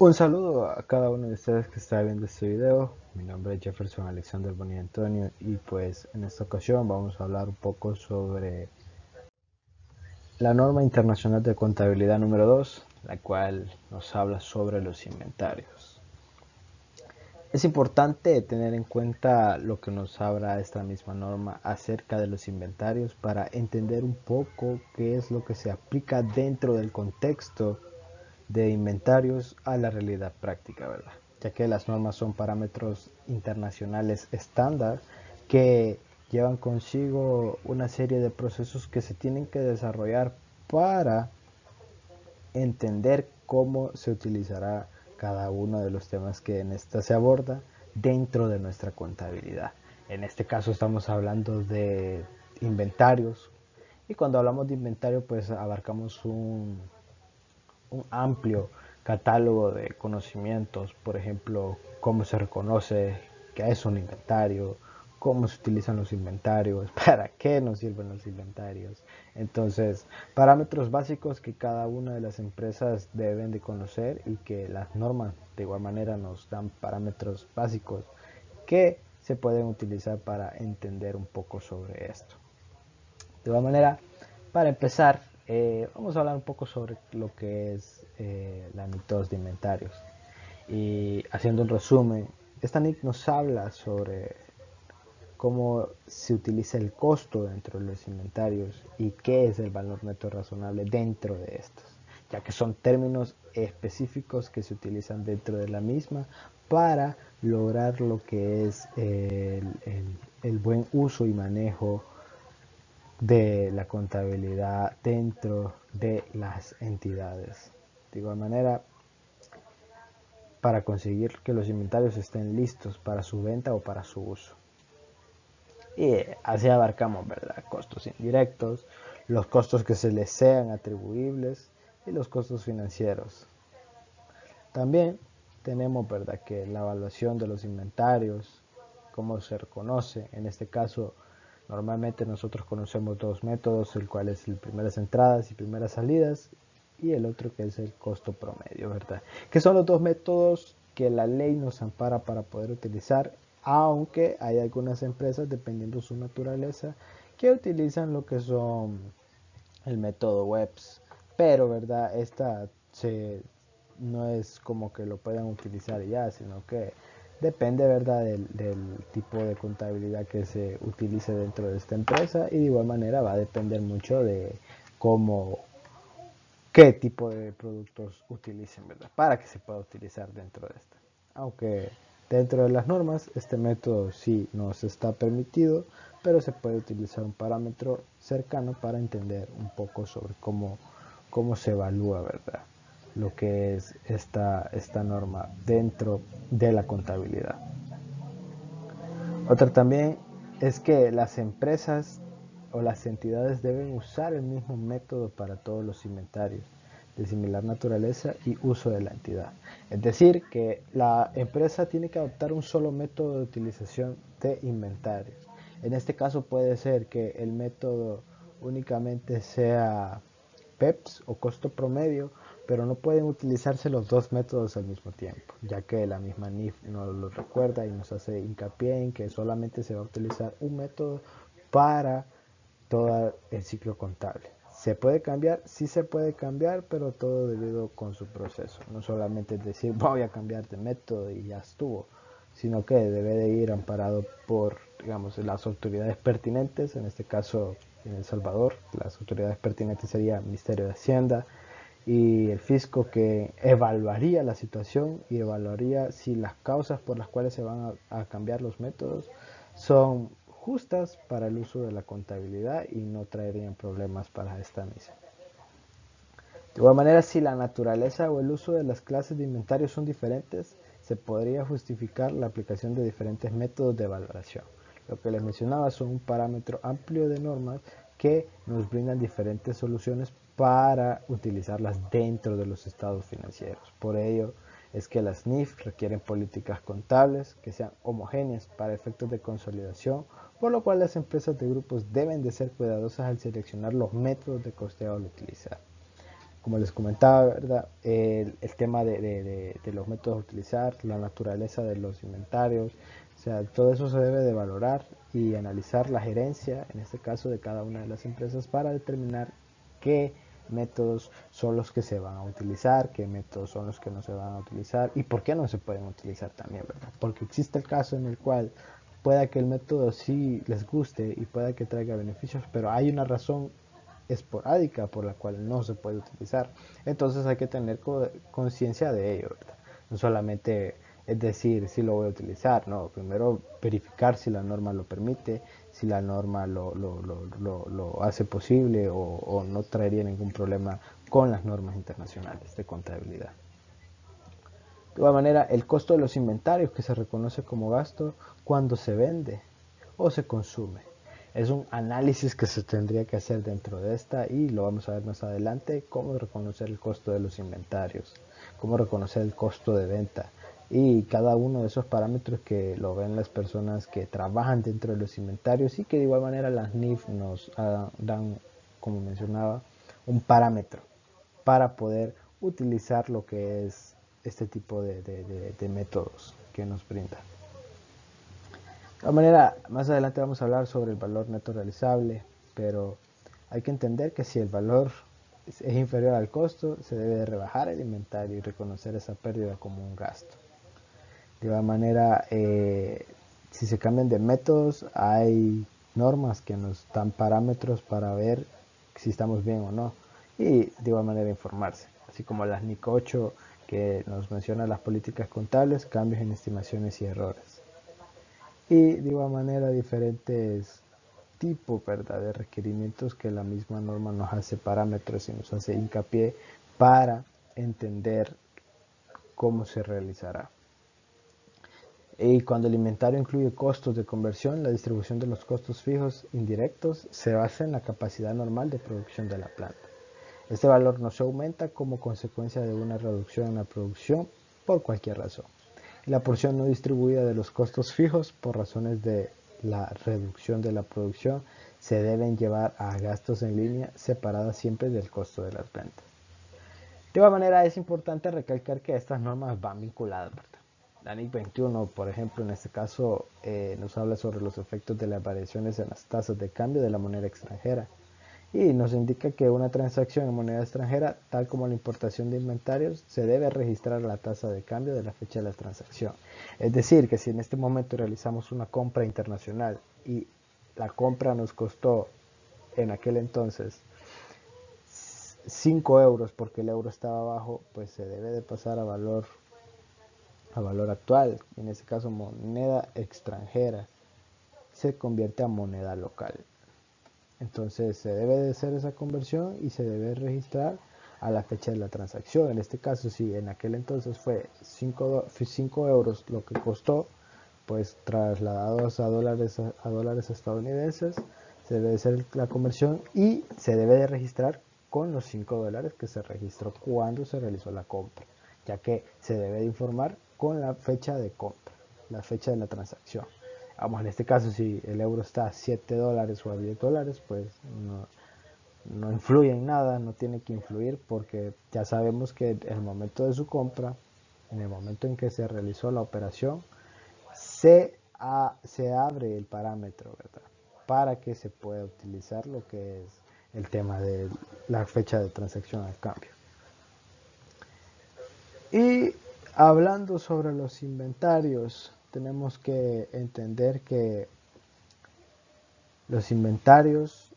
Un saludo a cada uno de ustedes que está viendo este video. Mi nombre es Jefferson Alexander Bonilla Antonio y pues en esta ocasión vamos a hablar un poco sobre la norma internacional de contabilidad número 2, la cual nos habla sobre los inventarios. Es importante tener en cuenta lo que nos habla esta misma norma acerca de los inventarios para entender un poco qué es lo que se aplica dentro del contexto de inventarios a la realidad práctica, ¿verdad? Ya que las normas son parámetros internacionales estándar que llevan consigo una serie de procesos que se tienen que desarrollar para entender cómo se utilizará cada uno de los temas que en esta se aborda dentro de nuestra contabilidad. En este caso estamos hablando de inventarios y cuando hablamos de inventario pues abarcamos un amplio catálogo de conocimientos, por ejemplo, cómo se reconoce qué es un inventario, cómo se utilizan los inventarios, para qué nos sirven los inventarios. Entonces, parámetros básicos que cada una de las empresas deben de conocer y que las normas de igual manera nos dan parámetros básicos que se pueden utilizar para entender un poco sobre esto. De igual manera, para empezar, vamos a hablar un poco sobre lo que es la NIC 2 de inventarios. Y haciendo un resumen, esta NIC nos habla sobre cómo se utiliza el costo dentro de los inventarios y qué es el valor neto razonable dentro de estos, ya que son términos específicos que se utilizan dentro de la misma para lograr lo que es el buen uso y manejo de la contabilidad dentro de las entidades. De igual manera, para conseguir que los inventarios estén listos para su venta o para su uso. Y así abarcamos, ¿verdad? Costos indirectos, los costos que se les sean atribuibles y los costos financieros. También tenemos, ¿verdad?, que la evaluación de los inventarios, cómo se reconoce. En este caso, normalmente nosotros conocemos dos métodos, el cual es el primeras entradas y primeras salidas, y el otro que es el costo promedio, ¿verdad? Que son los dos métodos que la ley nos ampara para poder utilizar, aunque hay algunas empresas, dependiendo su naturaleza, que utilizan lo que son el método WEBS, pero verdad, no es como que lo puedan utilizar ya, sino que depende verdad del tipo de contabilidad que se utilice dentro de esta empresa y de igual manera va a depender mucho de cómo qué tipo de productos utilicen, ¿verdad? Para que se pueda utilizar dentro de esta. Aunque dentro de las normas este método sí nos está permitido, pero se puede utilizar un parámetro cercano para entender un poco sobre cómo se evalúa, ¿verdad? Lo que es esta norma dentro de la contabilidad. Otra también es que las empresas o las entidades deben usar el mismo método para todos los inventarios de similar naturaleza y uso de la entidad. Es decir, que la empresa tiene que adoptar un solo método de utilización de inventarios. En este caso puede ser que el método únicamente sea PEPS o costo promedio, pero no pueden utilizarse los dos métodos al mismo tiempo, ya que la misma NIF nos lo recuerda y nos hace hincapié en que solamente se va a utilizar un método para todo el ciclo contable. ¿Se puede cambiar? Sí se puede cambiar, pero todo debido con su proceso. No solamente es decir voy a cambiar de método y ya estuvo, sino que debe de ir amparado por, digamos, las autoridades pertinentes, en este caso en El Salvador, las autoridades pertinentes serían el Ministerio de Hacienda y el fisco, que evaluaría la situación y evaluaría si las causas por las cuales se van a cambiar los métodos son justas para el uso de la contabilidad y no traerían problemas para esta misa. De igual manera, si la naturaleza o el uso de las clases de inventario son diferentes, se podría justificar la aplicación de diferentes métodos de valoración. Lo que les mencionaba son un parámetro amplio de normas que nos brindan diferentes soluciones para utilizarlas dentro de los estados financieros. Por ello es que las NIF requieren políticas contables que sean homogéneas para efectos de consolidación, por lo cual las empresas de grupos deben de ser cuidadosas al seleccionar los métodos de costeo al utilizar. Como les comentaba, ¿verdad? El tema de los métodos a utilizar, la naturaleza de los inventarios, o sea, todo eso se debe de valorar y analizar la gerencia, en este caso de cada una de las empresas, para determinar qué métodos son los que se van a utilizar, qué métodos son los que no se van a utilizar y por qué no se pueden utilizar también, ¿verdad? Porque existe el caso en el cual pueda que el método sí les guste y pueda que traiga beneficios, pero hay una razón esporádica por la cual no se puede utilizar. Entonces hay que tener conciencia de ello, ¿verdad? No solamente es decir si lo voy a utilizar, no, primero verificar si la norma lo permite, si la norma lo hace posible o no traería ningún problema con las normas internacionales de contabilidad. De igual manera, el costo de los inventarios, que se reconoce como gasto cuando se vende o se consume. Es un análisis que se tendría que hacer dentro de esta y lo vamos a ver más adelante, cómo reconocer el costo de los inventarios, cómo reconocer el costo de venta y cada uno de esos parámetros que lo ven las personas que trabajan dentro de los inventarios y que de igual manera las NIF nos dan, como mencionaba, un parámetro para poder utilizar lo que es este tipo de métodos que nos brinda. De todas maneras, más adelante vamos a hablar sobre el valor neto realizable, pero hay que entender que si el valor es inferior al costo, se debe de rebajar el inventario y reconocer esa pérdida como un gasto. De igual manera, si se cambian de métodos, hay normas que nos dan parámetros para ver si estamos bien o no y de igual manera informarse, así como las NIC 8 que nos menciona las políticas contables, cambios en estimaciones y errores. Y de igual manera diferentes tipos, ¿verdad?, de requerimientos que la misma norma nos hace parámetros y nos hace hincapié para entender cómo se realizará. Y cuando el inventario incluye costos de conversión, la distribución de los costos fijos indirectos se basa en la capacidad normal de producción de la planta. Este valor no se aumenta como consecuencia de una reducción en la producción por cualquier razón. Y la porción no distribuida de los costos fijos por razones de la reducción de la producción se deben llevar a gastos en línea separadas siempre del costo de las ventas. De igual manera es importante recalcar que estas normas van vinculadas, ¿verdad? La NIC 21, por ejemplo, en este caso nos habla sobre los efectos de las variaciones en las tasas de cambio de la moneda extranjera y nos indica que una transacción en moneda extranjera, tal como la importación de inventarios, se debe registrar la tasa de cambio de la fecha de la transacción. Es decir, que si en este momento realizamos una compra internacional y la compra nos costó en aquel entonces 5 euros porque el euro estaba bajo, pues se debe de pasar a valor actual, en este caso moneda extranjera, se convierte a moneda local. Entonces se debe de hacer esa conversión y se debe registrar a la fecha de la transacción. En este caso, si en aquel entonces fue 5 euros lo que costó, pues trasladados a dólares estadounidenses, se debe de hacer la conversión y se debe de registrar con los 5 dólares que se registró cuando se realizó la compra, ya que se debe de informar con la fecha de compra, la fecha de la transacción. Vamos, en este caso, si el euro está a 7 dólares o a 10 dólares, pues no influye en nada, no tiene que influir porque ya sabemos que en el momento de su compra, en el momento en que se realizó la operación, se abre el parámetro, ¿verdad?, para que se pueda utilizar lo que es el tema de la fecha de transacción al cambio. Y hablando sobre los inventarios, tenemos que entender que los inventarios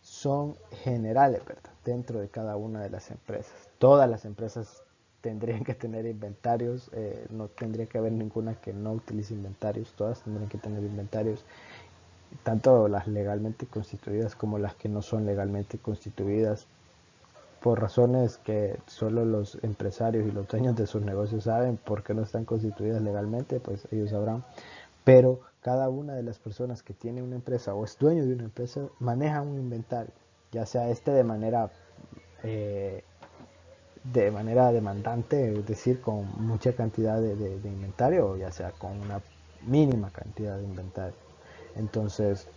son generales, ¿verdad?, dentro de cada una de las empresas. Todas las empresas tendrían que tener inventarios, no tendría que haber ninguna que no utilice inventarios, todas tendrían que tener inventarios, tanto las legalmente constituidas como las que no son legalmente constituidas, por razones que solo los empresarios y los dueños de sus negocios saben por qué no están constituidas legalmente, pues ellos sabrán. Pero cada una de las personas que tiene una empresa o es dueño de una empresa maneja un inventario, ya sea eh, de manera demandante, es decir, con mucha cantidad de inventario, o ya sea con una mínima cantidad de inventario. Entonces,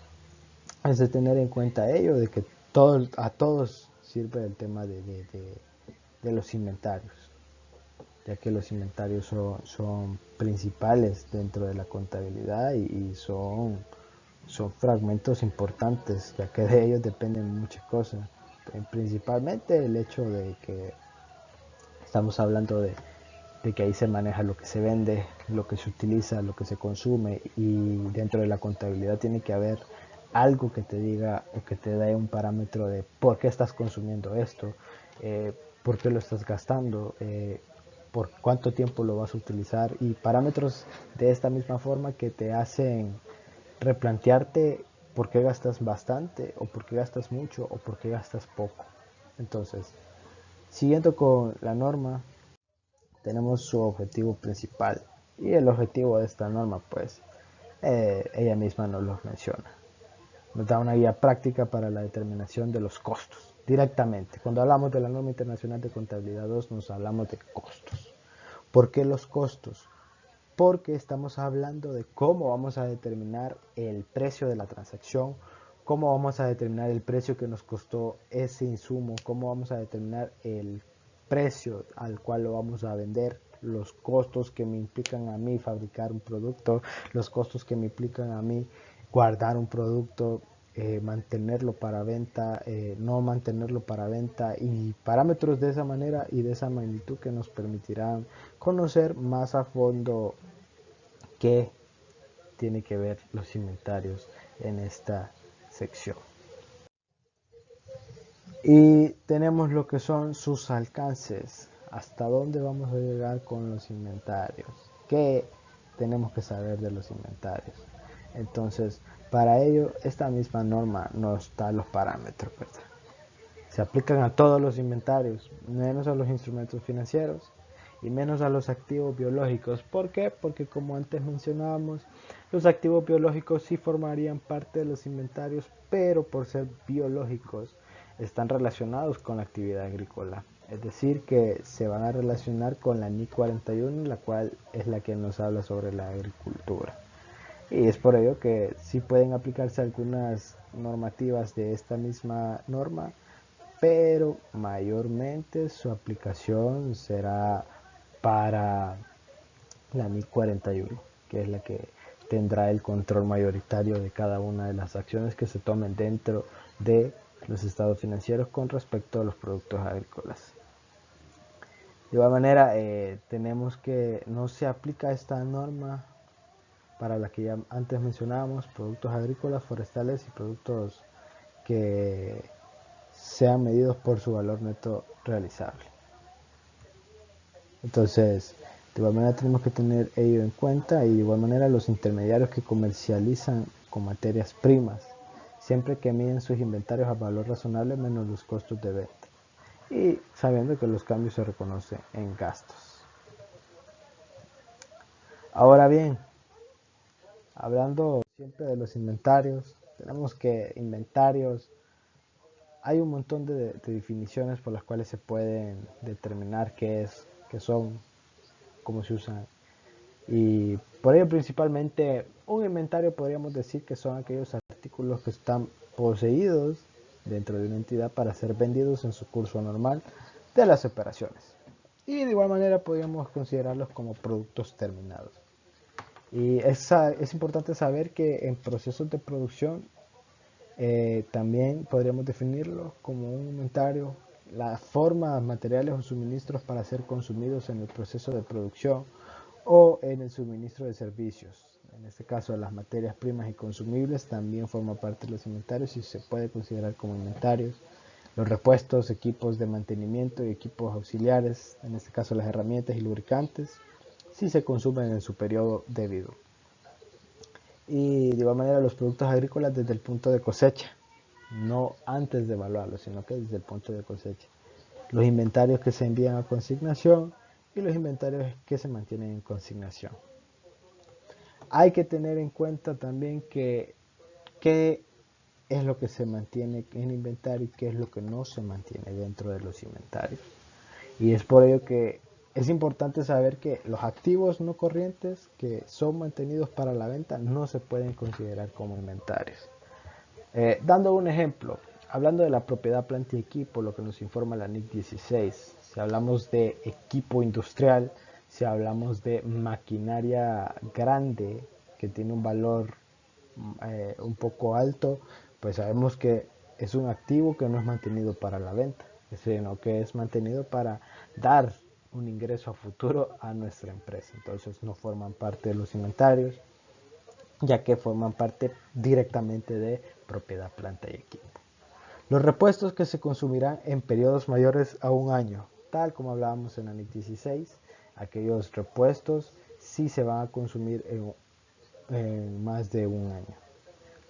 es de tener en cuenta ello, de que a todos sirve el tema de los inventarios, ya que los inventarios son principales dentro de la contabilidad y son fragmentos importantes, ya que de ellos dependen muchas cosas. Principalmente el hecho de que estamos hablando de que ahí se maneja lo que se vende, lo que se utiliza, lo que se consume, y dentro de la contabilidad tiene que haber algo que te diga o que te dé un parámetro de por qué estás consumiendo esto, por qué lo estás gastando, por cuánto tiempo lo vas a utilizar, y parámetros de esta misma forma que te hacen replantearte por qué gastas bastante o por qué gastas mucho o por qué gastas poco. Entonces, siguiendo con la norma, tenemos su objetivo principal, y el objetivo de esta norma, pues, ella misma nos lo menciona. Nos da una guía práctica para la determinación de los costos. Directamente, cuando hablamos de la norma internacional de contabilidad 2, nos hablamos de costos. ¿Por qué los costos? Porque estamos hablando de cómo vamos a determinar el precio de la transacción, cómo vamos a determinar el precio que nos costó ese insumo, cómo vamos a determinar el precio al cual lo vamos a vender, los costos que me implican a mí fabricar un producto, los costos que me implican a mí guardar un producto, mantenerlo para venta, no mantenerlo para venta, y parámetros de esa manera y de esa magnitud que nos permitirán conocer más a fondo qué tiene que ver los inventarios en esta sección. Y tenemos lo que son sus alcances, hasta dónde vamos a llegar con los inventarios, qué tenemos que saber de los inventarios. Entonces, para ello, esta misma norma nos da los parámetros, ¿verdad? Se aplican a todos los inventarios, menos a los instrumentos financieros y menos a los activos biológicos. ¿Por qué? Porque, como antes mencionábamos, los activos biológicos sí formarían parte de los inventarios, pero por ser biológicos están relacionados con la actividad agrícola. Es decir, que se van a relacionar con la NI 41, la cual es la que nos habla sobre la agricultura. Y es por ello que sí pueden aplicarse algunas normativas de esta misma norma, pero mayormente su aplicación será para la NI 41, que es la que tendrá el control mayoritario de cada una de las acciones que se tomen dentro de los estados financieros con respecto a los productos agrícolas. De igual manera, tenemos que no se aplica esta norma para la que ya antes mencionábamos, productos agrícolas, forestales y productos que sean medidos por su valor neto realizable. Entonces, de igual manera tenemos que tener ello en cuenta, y de igual manera los intermediarios que comercializan con materias primas, siempre que miden sus inventarios a valor razonable menos los costos de venta, y sabiendo que los cambios se reconocen en gastos. Ahora bien, hablando siempre de los inventarios, tenemos que inventarios, hay un montón de definiciones por las cuales se pueden determinar qué es, qué son, cómo se usan. Y por ello, principalmente, un inventario podríamos decir que son aquellos artículos que están poseídos dentro de una entidad para ser vendidos en su curso normal de las operaciones. Y de igual manera podríamos considerarlos como productos terminados. Y es importante saber que en procesos de producción también podríamos definirlo como un inventario, las formas, materiales o suministros para ser consumidos en el proceso de producción o en el suministro de servicios. En este caso, las materias primas y consumibles también forman parte de los inventarios y se puede considerar como inventarios. Los repuestos, equipos de mantenimiento y equipos auxiliares, en este caso las herramientas y lubricantes, si se consumen en su periodo debido. Y de igual manera los productos agrícolas desde el punto de cosecha, no antes de evaluarlos, sino que desde el punto de cosecha. Los inventarios que se envían a consignación y los inventarios que se mantienen en consignación. Hay que tener en cuenta también que qué es lo que se mantiene en inventario y qué es lo que no se mantiene dentro de los inventarios. Y es por ello que es importante saber que los activos no corrientes que son mantenidos para la venta no se pueden considerar como inventarios. Dando un ejemplo, hablando de la propiedad, planta y equipo, lo que nos informa la NIC 16, si hablamos de equipo industrial, si hablamos de maquinaria grande que tiene un valor un poco alto, pues sabemos que es un activo que no es mantenido para la venta, sino que es mantenido para dar un ingreso a futuro a nuestra empresa. Entonces no forman parte de los inventarios, ya que forman parte directamente de propiedad, planta y equipo. Los repuestos que se consumirán en periodos mayores a un año, tal como hablábamos en la NIC 16, aquellos repuestos sí se van a consumir en más de un año.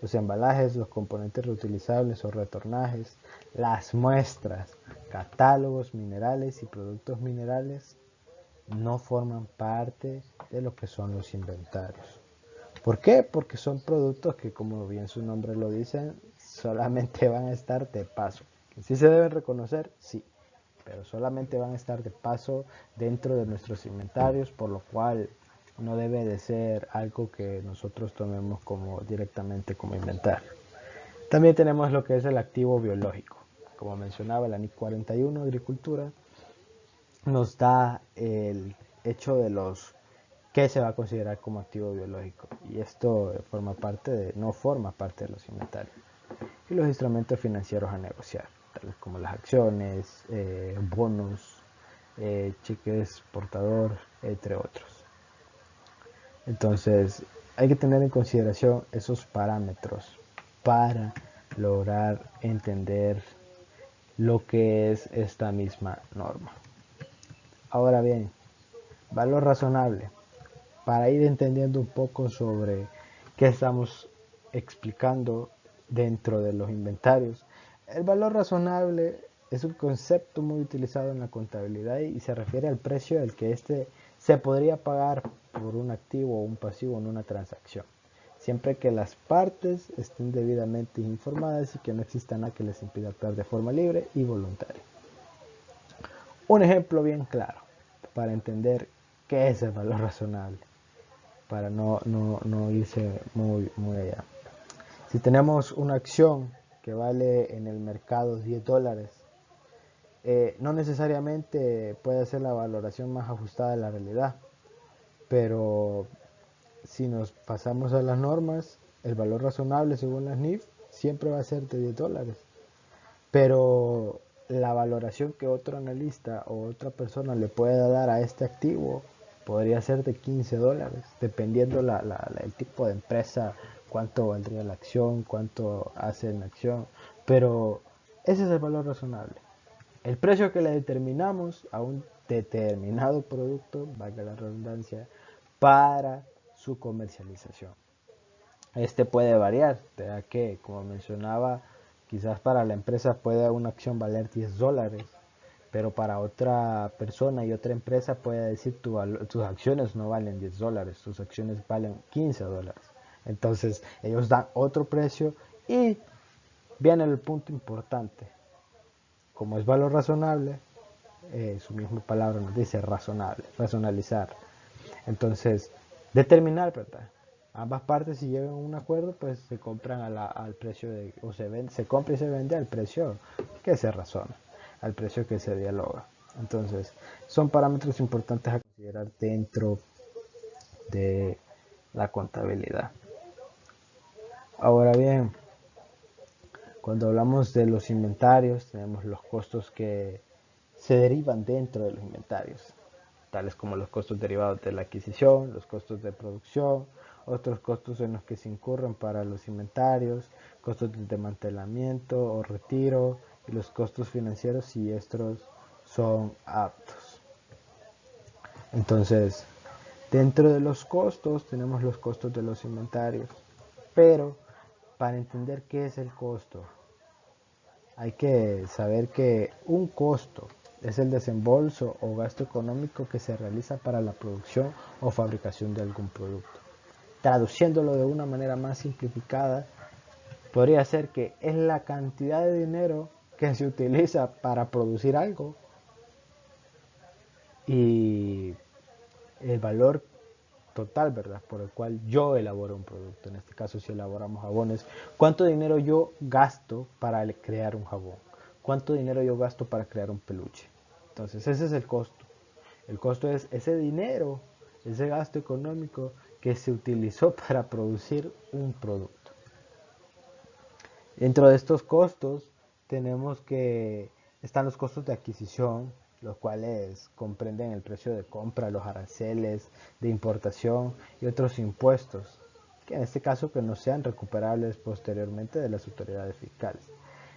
Los embalajes, los componentes reutilizables o retornajes, las muestras, catálogos minerales y productos minerales no forman parte de lo que son los inventarios. ¿Por qué? Porque son productos que, como bien su nombre lo dice, solamente van a estar de paso. ¿Sí se deben reconocer? Sí, pero solamente van a estar de paso dentro de nuestros inventarios, por lo cual no debe de ser algo que nosotros tomemos como directamente como inventario. También tenemos lo que es el activo biológico. Como mencionaba la NIC 41, Agricultura, nos da el hecho de los que se va a considerar como activo biológico, y esto no forma parte de los inventarios. Y los instrumentos financieros a negociar, tales como las acciones, bonos, cheques portador, entre otros. Entonces hay que tener en consideración esos parámetros para lograr entender lo que es esta misma norma. Ahora bien, valor razonable. Para ir entendiendo un poco sobre qué estamos explicando dentro de los inventarios, el valor razonable es un concepto muy utilizado en la contabilidad y se refiere al precio del que éste se podría pagar por un activo o un pasivo en una transacción, siempre que las partes estén debidamente informadas y que no exista nada que les impida actuar de forma libre y voluntaria. Un ejemplo bien claro para entender qué es el valor razonable, para no irse muy allá. Si tenemos una acción que vale en el mercado $10, no necesariamente puede ser la valoración más ajustada de la realidad, pero si nos pasamos a las normas, el valor razonable según las NIF siempre va a ser de $10, pero la valoración que otro analista o otra persona le pueda dar a este activo podría ser de $15, dependiendo el tipo de empresa, cuánto valdría la acción, cuánto hace en la acción, pero ese es el valor razonable. El precio que le determinamos a un determinado producto, valga la redundancia, para su comercialización. Este puede variar, ya que, como mencionaba, quizás para la empresa puede una acción valer $10, pero para otra persona y otra empresa puede decir tus acciones no valen $10, tus acciones valen $15. Entonces ellos dan otro precio y viene el punto importante. Como es valor razonable, su misma palabra nos dice razonable, razonalizar. Entonces, determinar, ¿verdad? Ambas partes, si llegan a un acuerdo, pues se compran al precio o se compra y se vende al precio que se razona, al precio que se dialoga. Entonces, son parámetros importantes a considerar dentro de la contabilidad. Ahora bien, cuando hablamos de los inventarios, tenemos los costos que se derivan dentro de los inventarios, tales como los costos derivados de la adquisición, los costos de producción, otros costos en los que se incurren para los inventarios, costos de desmantelamiento o retiro, y los costos financieros si estos son aptos. Entonces, dentro de los costos tenemos los costos de los inventarios, pero para entender qué es el costo, hay que saber que un costo es el desembolso o gasto económico que se realiza para la producción o fabricación de algún producto. Traduciéndolo de una manera más simplificada, podría ser que es la cantidad de dinero que se utiliza para producir algo y el valor total, ¿verdad? Por el cual yo elaboro un producto. En este caso, si elaboramos jabones, ¿cuánto dinero yo gasto para crear un jabón? ¿Cuánto dinero yo gasto para crear un peluche? Entonces, ese es el costo. El costo es ese dinero, ese gasto económico que se utilizó para producir un producto. Dentro de estos costos tenemos que están los costos de adquisición, los cuales comprenden el precio de compra, los aranceles de importación y otros impuestos, que en este caso que no sean recuperables posteriormente de las autoridades fiscales.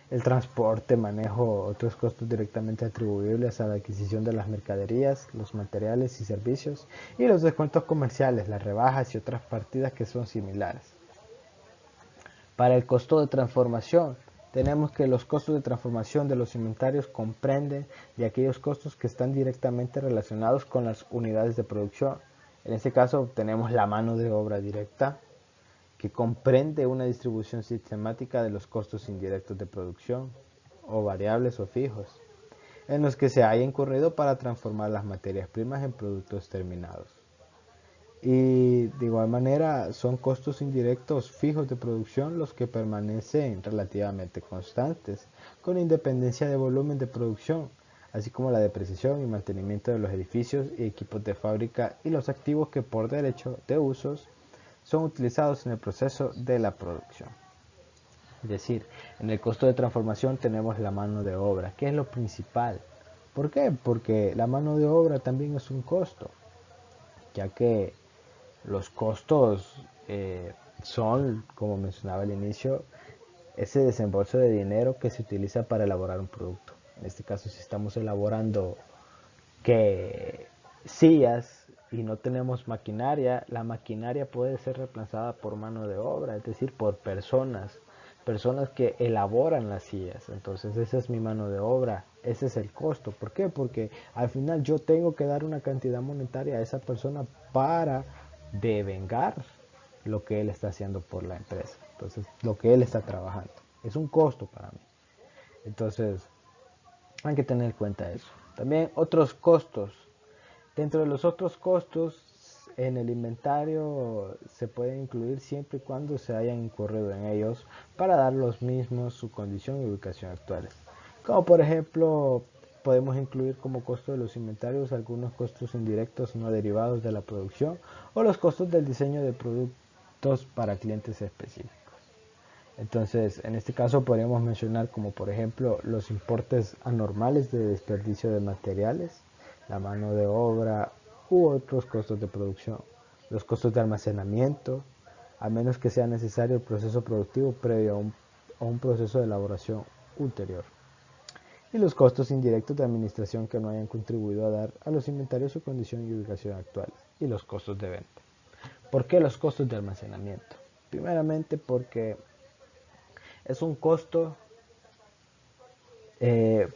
El transporte, manejo, otros costos directamente atribuibles a la adquisición de las mercaderías, los materiales y servicios, y los descuentos comerciales, las rebajas y otras partidas que son similares. Para el costo de transformación, tenemos que los costos de transformación de los inventarios comprenden de aquellos costos que están directamente relacionados con las unidades de producción. En este caso tenemos la mano de obra directa, que comprende una distribución sistemática de los costos indirectos de producción, o variables o fijos, en los que se haya incurrido para transformar las materias primas en productos terminados. Y de igual manera son costos indirectos fijos de producción los que permanecen relativamente constantes, con independencia de volumen de producción, así como la depreciación y mantenimiento de los edificios y equipos de fábrica y los activos que por derecho de usos son utilizados en el proceso de la producción. Es decir, en el costo de transformación tenemos la mano de obra, que es lo principal. ¿Por qué? Porque la mano de obra también es un costo, ya que los costos son, como mencionaba al inicio, ese desembolso de dinero que se utiliza para elaborar un producto. En este caso, si estamos elaborando que sillas y no tenemos maquinaria, la maquinaria puede ser reemplazada por mano de obra, es decir, por personas que elaboran las sillas. Entonces esa es mi mano de obra, ese es el costo. ¿Por qué? Porque al final yo tengo que dar una cantidad monetaria a esa persona para devengar lo que él está haciendo por la empresa. Entonces, lo que él está trabajando es un costo para mí. Entonces, hay que tener en cuenta eso. También otros costos. Dentro de los otros costos, en el inventario se pueden incluir siempre y cuando se hayan incurrido en ellos para dar los mismos su condición y ubicación actuales. Como por ejemplo, podemos incluir como costo de los inventarios algunos costos indirectos no derivados de la producción o los costos del diseño de productos para clientes específicos. Entonces, en este caso podríamos mencionar como por ejemplo los importes anormales de desperdicio de materiales, la mano de obra u otros costos de producción, los costos de almacenamiento, a menos que sea necesario el proceso productivo previo a un proceso de elaboración ulterior, y los costos indirectos de administración que no hayan contribuido a dar a los inventarios su condición y ubicación actuales, y los costos de venta. ¿Por qué los costos de almacenamiento? Primeramente porque es un costo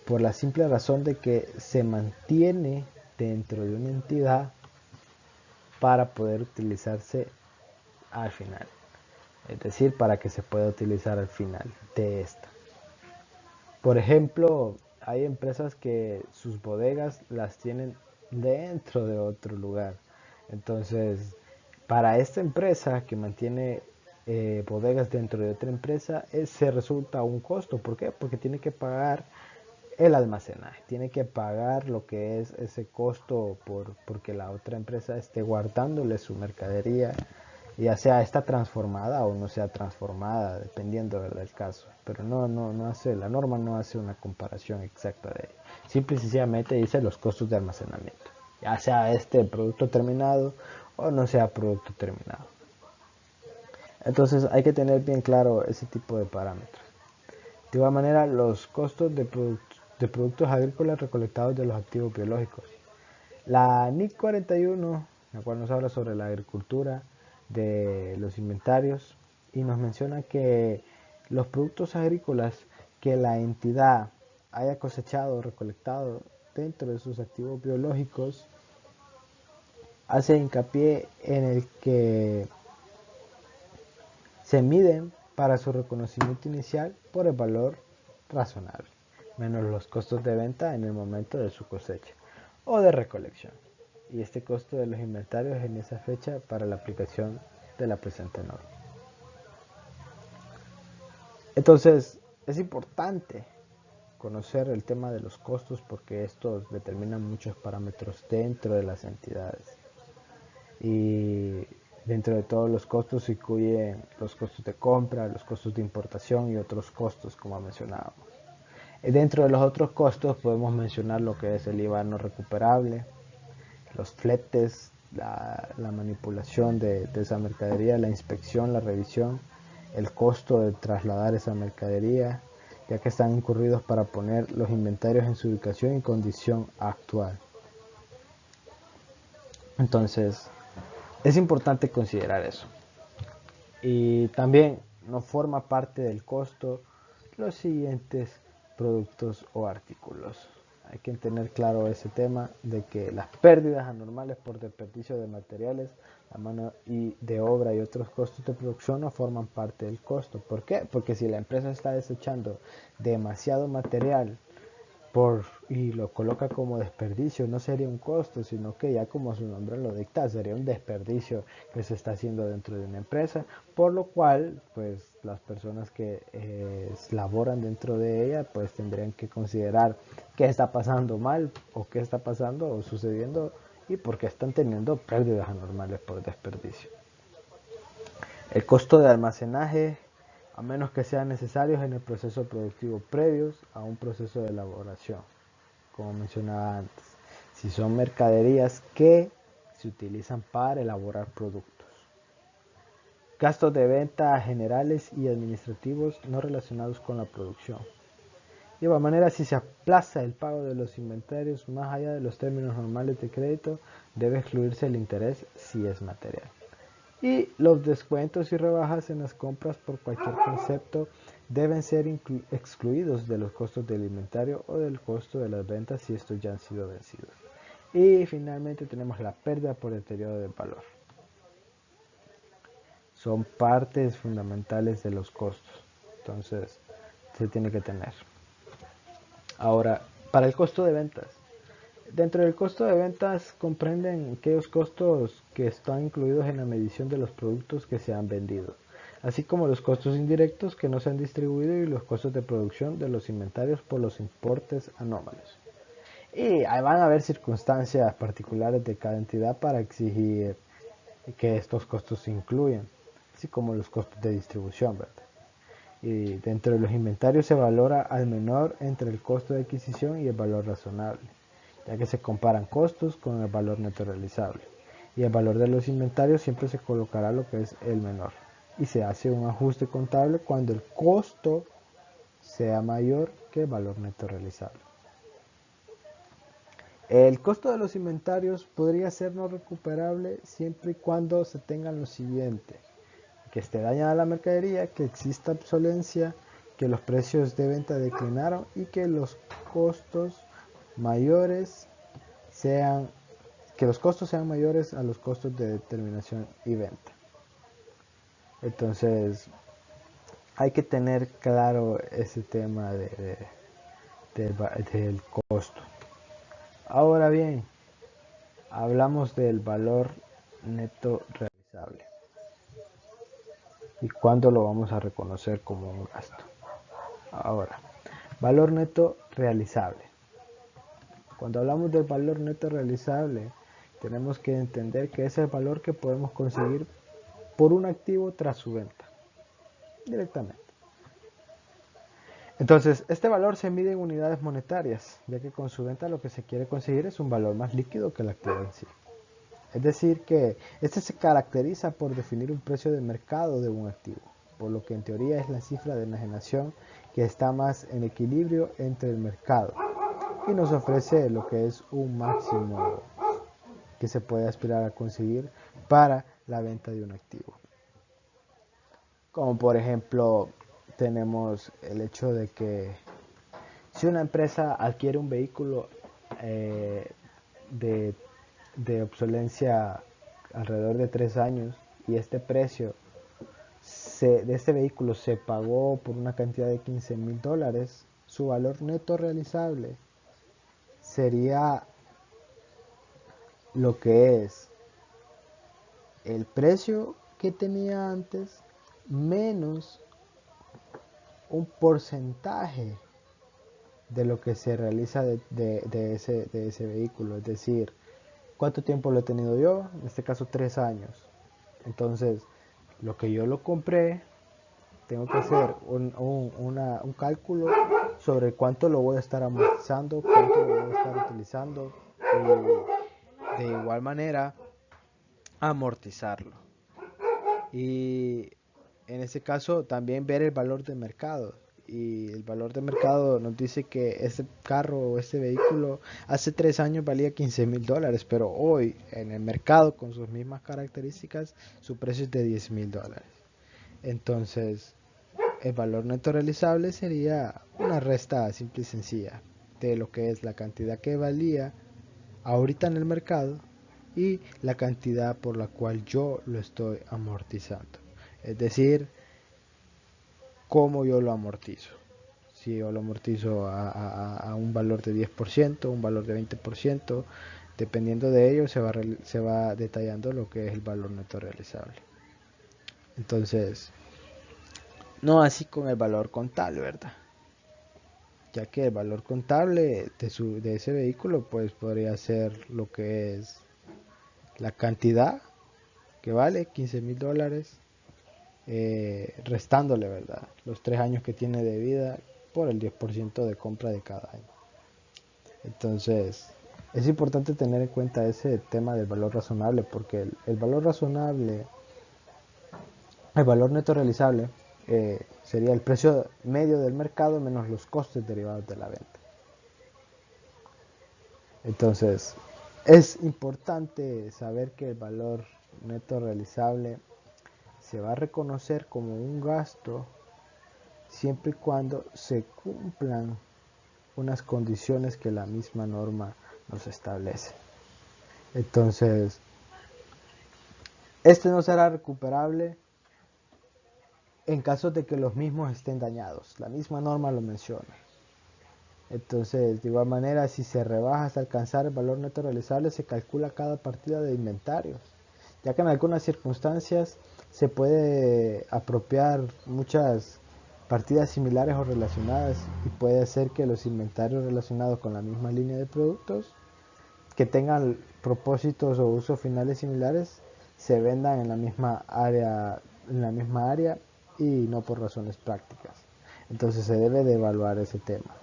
por la simple razón de que se mantiene dentro de una entidad para poder utilizarse al final. Es decir, para que se pueda utilizar al final de esta. Por ejemplo, hay empresas que sus bodegas las tienen dentro de otro lugar. Entonces, para esta empresa que mantiene bodegas dentro de otra empresa, se resulta un costo. ¿Por qué? Porque tiene que pagar el almacenaje, tiene que pagar lo que es ese costo porque la otra empresa esté guardándole su mercadería, ya sea está transformada o no sea transformada, dependiendo del caso. Pero no hace, la norma no hace una comparación exacta de ello. Simple y sencillamente dice los costos de almacenamiento, ya sea este producto terminado o no sea producto terminado. Entonces hay que tener bien claro ese tipo de parámetros. De igual manera, los costos de productos agrícolas recolectados de los activos biológicos. La NIC 41, la cual nos habla sobre la agricultura de los inventarios y nos menciona que los productos agrícolas que la entidad haya cosechado o recolectado dentro de sus activos biológicos hace hincapié en el que se miden para su reconocimiento inicial por el valor razonable, menos los costos de venta en el momento de su cosecha o de recolección. y este costo de los inventarios en esa fecha para la aplicación de la presente norma. Entonces, es importante conocer el tema de los costos porque estos determinan muchos parámetros dentro de las entidades. Y dentro de todos los costos se incluyen los costos de compra, los costos de importación y otros costos, como mencionábamos. Dentro de los otros costos podemos mencionar lo que es el IVA no recuperable, los fletes, la manipulación de esa mercadería, la inspección, la revisión, el costo de trasladar esa mercadería, ya que están incurridos para poner los inventarios en su ubicación y condición actual. Entonces, es importante considerar eso. Y también no forma parte del costo los siguientes productos o artículos. Hay que tener claro ese tema de que las pérdidas anormales por desperdicio de materiales, la mano y de obra y otros costos de producción no forman parte del costo. ¿Por qué? Porque si la empresa está desechando demasiado material y lo coloca como desperdicio, no sería un costo, sino que ya como su nombre lo dicta, sería un desperdicio que se está haciendo dentro de una empresa, por lo cual pues las personas que laboran dentro de ella pues tendrían que considerar qué está pasando mal o qué está pasando o sucediendo y por qué están teniendo pérdidas anormales por desperdicio. El costo de almacenaje, a menos que sean necesarios en el proceso productivo previos a un proceso de elaboración, como mencionaba antes, si son mercaderías que se utilizan para elaborar productos. Gastos de venta generales y administrativos no relacionados con la producción. De igual manera, si se aplaza el pago de los inventarios más allá de los términos normales de crédito, debe excluirse el interés si es material. Y los descuentos y rebajas en las compras por cualquier concepto deben ser excluidos de los costos del inventario o del costo de las ventas si estos ya han sido vencidos. Y finalmente tenemos la pérdida por deterioro del valor. Son partes fundamentales de los costos, entonces se tiene que tener. Ahora, para el costo de ventas. Dentro del costo de ventas comprenden aquellos costos que están incluidos en la medición de los productos que se han vendido, así como los costos indirectos que no se han distribuido y los costos de producción de los inventarios por los importes anómalos. Y ahí van a haber circunstancias particulares de cada entidad para exigir que estos costos se incluyan, así como los costos de distribución, ¿verdad? Y dentro de los inventarios se valora al menor entre el costo de adquisición y el valor razonable, ya que se comparan costos con el valor neto realizable. Y el valor de los inventarios siempre se colocará lo que es el menor. Y se hace un ajuste contable cuando el costo sea mayor que el valor neto realizable. El costo de los inventarios podría ser no recuperable siempre y cuando se tengan lo siguiente: que esté dañada la mercadería, que exista obsolencia, que los precios de venta declinaron y que los costos mayores sean a los costos de determinación y venta. Entonces hay que tener claro ese tema del costo. Ahora bien, hablamos del valor neto realizable y cuándo lo vamos a reconocer como un gasto. Ahora, valor neto realizable. Cuando hablamos del valor neto realizable, tenemos que entender que es el valor que podemos conseguir por un activo tras su venta, directamente. Entonces, este valor se mide en unidades monetarias, ya que con su venta lo que se quiere conseguir es un valor más líquido que el activo en sí. Es decir, que este se caracteriza por definir un precio de mercado de un activo, por lo que en teoría es la cifra de enajenación que está más en equilibrio entre el mercado y nos ofrece lo que es un máximo que se puede aspirar a conseguir para la venta de un activo. Como por ejemplo tenemos el hecho de que si una empresa adquiere un vehículo eh, de, de obsolencia alrededor de 3 años y este precio de este vehículo se pagó por una cantidad de $15,000, su valor neto realizable sería lo que es el precio que tenía antes menos un porcentaje de lo que se realiza de ese vehículo. Es decir, ¿cuánto tiempo lo he tenido yo? En este caso 3 años. Entonces, lo que yo lo compré, tengo que hacer un cálculo sobre cuánto lo voy a estar amortizando, cuánto lo voy a estar utilizando y de igual manera amortizarlo. Y en ese caso también ver el valor de mercado. Y el valor de mercado nos dice que ese carro o ese vehículo hace 3 años valía $15,000, pero hoy en el mercado con sus mismas características su precio es de $10,000. Entonces el valor neto realizable sería una resta simple y sencilla de lo que es la cantidad que valía ahorita en el mercado y la cantidad por la cual yo lo estoy amortizando. Es decir, cómo yo lo amortizo. Si yo lo amortizo a un valor de 10%, un valor de 20%, dependiendo de ello se va detallando lo que es el valor neto realizable. Entonces, no así con el valor contable, ¿verdad? Ya que el valor contable de ese vehículo pues podría ser lo que es la cantidad que vale $15,000, restándole, ¿verdad? Los 3 años que tiene de vida por el 10% de compra de cada año. Entonces, es importante tener en cuenta ese tema del valor razonable, porque el valor razonable, el valor neto realizable, sería el precio medio del mercado menos los costes derivados de la venta. Entonces, es importante saber que el valor neto realizable se va a reconocer como un gasto siempre y cuando se cumplan unas condiciones que la misma norma nos establece. Entonces, este no será recuperable en caso de que los mismos estén dañados. La misma norma lo menciona. Entonces, de igual manera, si se rebaja hasta alcanzar el valor neto realizable, se calcula cada partida de inventarios, ya que en algunas circunstancias se puede apropiar muchas partidas similares o relacionadas y puede ser que los inventarios relacionados con la misma línea de productos que tengan propósitos o usos finales similares se vendan en la misma área y no por razones prácticas. Entonces se debe de evaluar ese tema,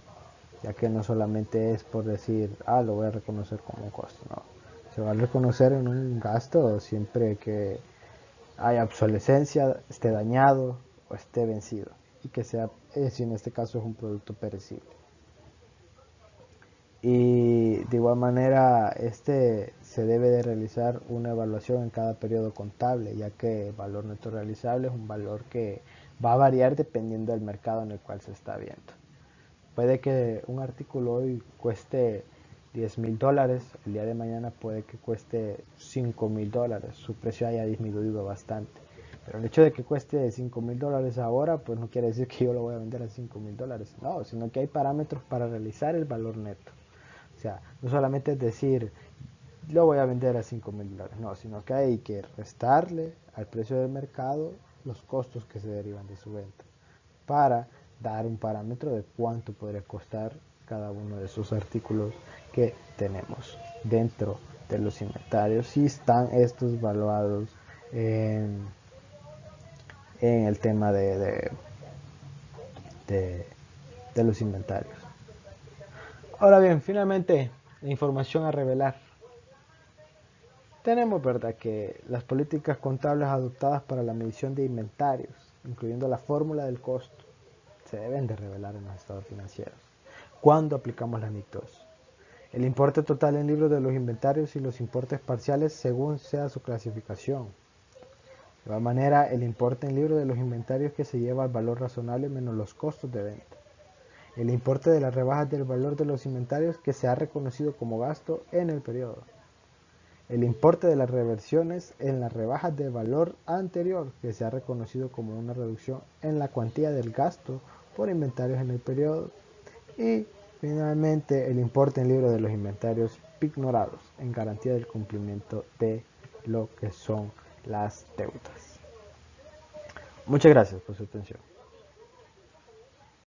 ya que no solamente es por decir, lo voy a reconocer como un costo, no. Se va a reconocer en un gasto siempre que haya obsolescencia, esté dañado o esté vencido y que sea, si en este caso es un producto perecible. Y de igual manera se debe de realizar una evaluación en cada periodo contable, ya que el valor neto realizable es un valor que va a variar dependiendo del mercado en el cual se está viendo. Puede que un artículo hoy cueste $10,000, el día de mañana puede que cueste $5,000, su precio haya disminuido bastante. Pero el hecho de que cueste $5,000 ahora, pues no quiere decir que yo lo voy a vender a $5,000, no, sino que hay parámetros para realizar el valor neto. O sea, no solamente es decir, lo voy a vender a $5,000, no, sino que hay que restarle al precio del mercado los costos que se derivan de su venta para dar un parámetro de cuánto podría costar cada uno de esos artículos que tenemos dentro de los inventarios, si están estos valuados en, en el tema de, de los inventarios. Ahora bien, finalmente, la información a revelar. Tenemos, ¿verdad?, que las políticas contables adoptadas para la medición de inventarios, incluyendo la fórmula del costo, se deben de revelar en los estados financieros. ¿Cuándo aplicamos la NIC2? El importe total en libros de los inventarios y los importes parciales según sea su clasificación. De igual manera, el importe en libros de los inventarios que se lleva al valor razonable menos los costos de venta. El importe de las rebajas del valor de los inventarios que se ha reconocido como gasto en el periodo. El importe de las reversiones en las rebajas de valor anterior que se ha reconocido como una reducción en la cuantía del gasto por inventarios en el periodo. Y Finalmente, el importe en libro de los inventarios pignorados en garantía del cumplimiento de lo que son las deudas. Muchas gracias por su atención.